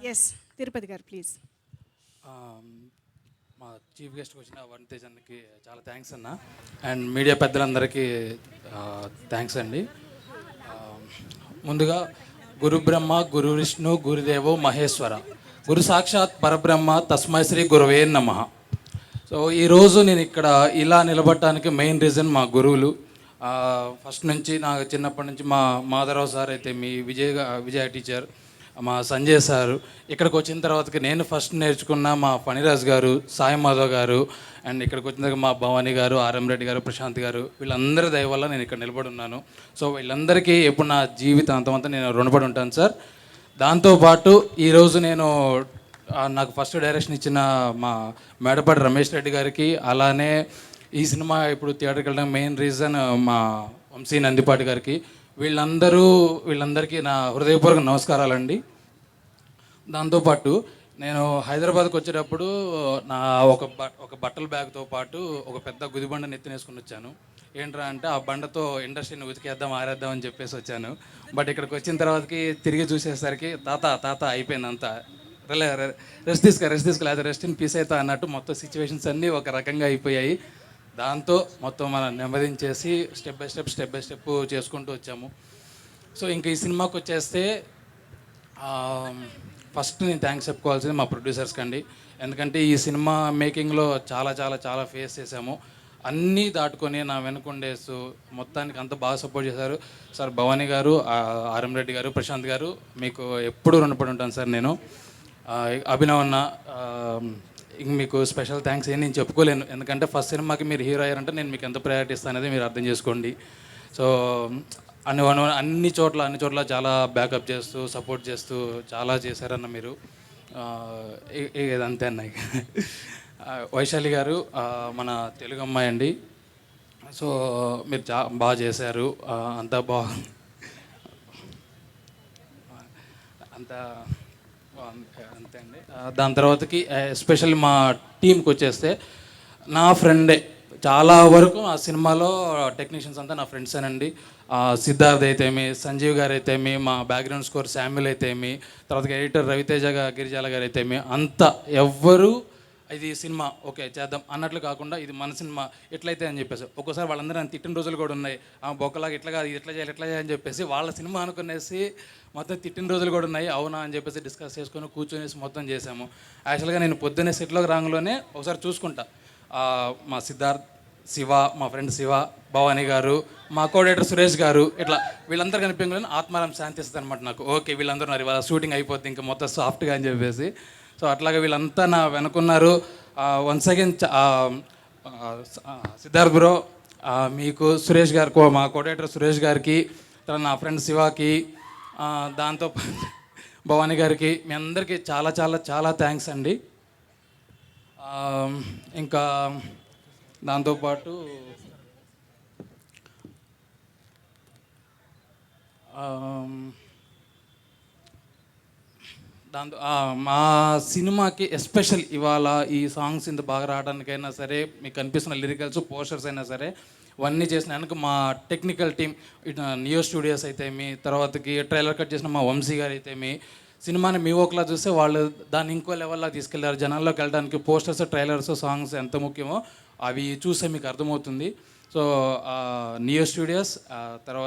Yes Tirupati గారు please. మా chief గెస్ట్కి వచ్చిన వరుణ్ తేజ్ అన్నకి చాలా థ్యాంక్స్ అన్న, అండ్ మీడియా పెద్దలందరికీ థ్యాంక్స్ అండి. ముందుగా గురు బ్రహ్మ గురు విష్ణు గురుదేవో మహేశ్వర గురు సాక్షాత్ పరబ్రహ్మ తస్మై శ్రీ గురవే నమః. సో ఈరోజు నేను ఇక్కడ ఇలా నిలబడటానికి మెయిన్ రీజన్ మా గురువులు. ఫస్ట్ నుంచి నాకు చిన్నప్పటి నుంచి మా మాధవరావు సార్ అయితే, మీ విజయ టీచర్, మా సంజయ్ సారు, ఇక్కడికి వచ్చిన తర్వాతకి నేను ఫస్ట్ నేర్చుకున్న మా ఫణిరాజ్ గారు, సాయి మాధవ్ గారు, అండ్ ఇక్కడికి వచ్చిన తర్వాత మా భవానీ గారు, ఆర్ఎం రెడ్డి గారు, ప్రశాంత్ గారు, వీళ్ళందరి దయ వల్ల నేను ఇక్కడ నిలబడి ఉన్నాను. సో వీళ్ళందరికీ ఎప్పుడు నా జీవితాంతమంతా నేను రుణపడి ఉంటాను సార్. దాంతోపాటు ఈరోజు నేను నాకు ఫస్ట్ డైరెక్షన్ ఇచ్చిన మా మేడపాటి రమేష్ రెడ్డి గారికి, అలానే ఈ సినిమా ఇప్పుడు థియేటర్కి వెళ్ళడం మెయిన్ రీజన్ మా వంశీ నందిపాటి గారికి, వీళ్ళందరికీ నా హృదయపూర్వక నమస్కారాలండి. దాంతోపాటు నేను హైదరాబాద్కి వచ్చేటప్పుడు నా ఒక బట్టల బ్యాగ్తో పాటు ఒక పెద్ద గుదిబండని ఎత్తినేసుకుని వచ్చాను. ఏంట్రా అంటే ఆ బండతో ఇండస్ట్రీని ఉతికేద్దాం ఆరేద్దాం అని చెప్పేసి వచ్చాను. బట్ ఇక్కడికి వచ్చిన తర్వాతకి తిరిగి చూసేసరికి తాత అయిపోయింది అంతా, రెస్ట్ తీసుకో లేదా రెస్ట్ ఇన్ పీస్ అవుతా అన్నట్టు మొత్తం సిచ్యువేషన్స్ అన్నీ ఒక రకంగా అయిపోయాయి. దాంతో మొత్తం మనం నెమ్మదించేసి స్టెప్ బై స్టెప్ చేసుకుంటూ వచ్చాము. సో ఇంకా ఈ సినిమాకి వచ్చేస్తే ఫస్ట్ నేను థ్యాంక్స్ చెప్పుకోవాల్సింది మా ప్రొడ్యూసర్స్కి అండి. ఎందుకంటే ఈ సినిమా మేకింగ్లో చాలా చాలా చాలా ఫేస్ చేసాము. అన్నీ దాటుకొని నా వెనుకొండేసు మొత్తానికి అంత బాగా సపోర్ట్ చేశారు సార్. భవానీ గారు, ఆర్ఎం రెడ్డి గారు, ప్రశాంత్ గారు, మీకు ఎప్పుడూ రుణపడి ఉంటాను సార్ నేను. అభినవ్ అన్న, ఇంక మీకు స్పెషల్ థ్యాంక్స్ ఏం నేను చెప్పుకోలేను. ఎందుకంటే ఫస్ట్ సినిమాకి మీరు హీరో అయ్యారంటే నేను మీకు ఎంత ప్రయారిటీ ఇస్తాను అనేది మీరు అర్థం చేసుకోండి. సో అన్ని చోట్ల చాలా బ్యాకప్ చేస్తూ సపోర్ట్ చేస్తూ చాలా చేశారన్న మీరు. ఇదంతే అన్న. వైశాలి గారు మన తెలుగు అమ్మాయి అండి. సో మీరు బాగా చేశారు, అంతా అంతే అండి. దాని తర్వాతకి ఎస్పెషల్లీ మా టీంకి వచ్చేస్తే నా ఫ్రెండే చాలా వరకు ఆ సినిమాలో టెక్నీషియన్స్ అంతా నా ఫ్రెండ్సేనండి. సిద్ధార్థ్ అయితేమి, సంజీవ్ గారు అయితేమి, మా బ్యాక్గ్రౌండ్ స్కోర్ శామ్యుల్ అయితేమి, తర్వాత ఎడిటర్ రవితేజ గిరిజాల గారు అయితేమి, అంతా ఎవ్వరూ ఇది సినిమా ఓకే చేద్దాం అన్నట్లు కాకుండా ఇది మన సినిమా ఎట్లయితే అని చెప్పేసి ఒక్కోసారి వాళ్ళందరూ నన్ను తిట్టిన రోజులు కూడా ఉన్నాయి. బొక్కలాగా ఇట్లా కాదు, ఇట్లా చేయాలి అని చెప్పేసి వాళ్ళ సినిమా అనుకునేసి మొత్తం తిట్టిన రోజులు కూడా ఉన్నాయి. అవునా అని చెప్పేసి డిస్కస్ చేసుకొని కూర్చొనేసి మొత్తం చేసాము. యాక్చువల్గా నేను పొద్దున్నే సెట్లోకి రాగానే ఒకసారి చూసుకుంటా, మా సిద్ధార్థ్, శివ, మా ఫ్రెండ్ శివ, భవానీ గారు, మా కోఆర్డినేటర్ సురేష్ గారు, ఇట్లా వీళ్ళందరూ కనిపించగానే ఆత్మానం శాంతిస్తుంది అనమాట నాకు. ఓకే వీళ్ళందరూ ఉన్నారు, ఇవాళ షూటింగ్ అయిపోద్ది ఇంకా మొత్తం సాఫ్ట్గా అని చెప్పేసి. సో అట్లాగే వీళ్ళంతా నా వెనుకున్నారు. వన్స్ అగైన్ సిద్ధార్థ్ బ్రో, మీకు సురేష్ గారు, మా కోఆర్డినేటర్ సురేష్ గారికి, తర్వాత నా ఫ్రెండ్ శివాకి, దాంతో భవానీ గారికి, మీ అందరికీ చాలా చాలా చాలా థ్యాంక్స్ అండి. ఇంకా దాంతోపాటు మా సినిమాకి ఎస్పెషల్ ఇవాళ ఈ సాంగ్స్ ఇంత బాగా రావడానికైనా సరే, మీకు కనిపిస్తున్న లిరికల్స్, పోస్టర్స్ అయినా సరే, ఇవన్నీ చేసిన వెనక మా టెక్నికల్ టీం, నియో స్టూడియోస్ అయితేమి, తర్వాతకి ట్రైలర్ కట్ చేసిన మా వంశీ గారు అయితేమి, సినిమాని మీ ఓకలా చూస్తే వాళ్ళు దాన్ని ఇంకో లెవెల్లో తీసుకెళ్లారు. జనాల్లోకి వెళ్ళడానికి పోస్టర్స్, ట్రైలర్స్, సాంగ్స్ ఎంత ముఖ్యమో అవి చూస్తే మీకు అర్థమవుతుంది. సో నియో స్టూడియోస్, తర్వాత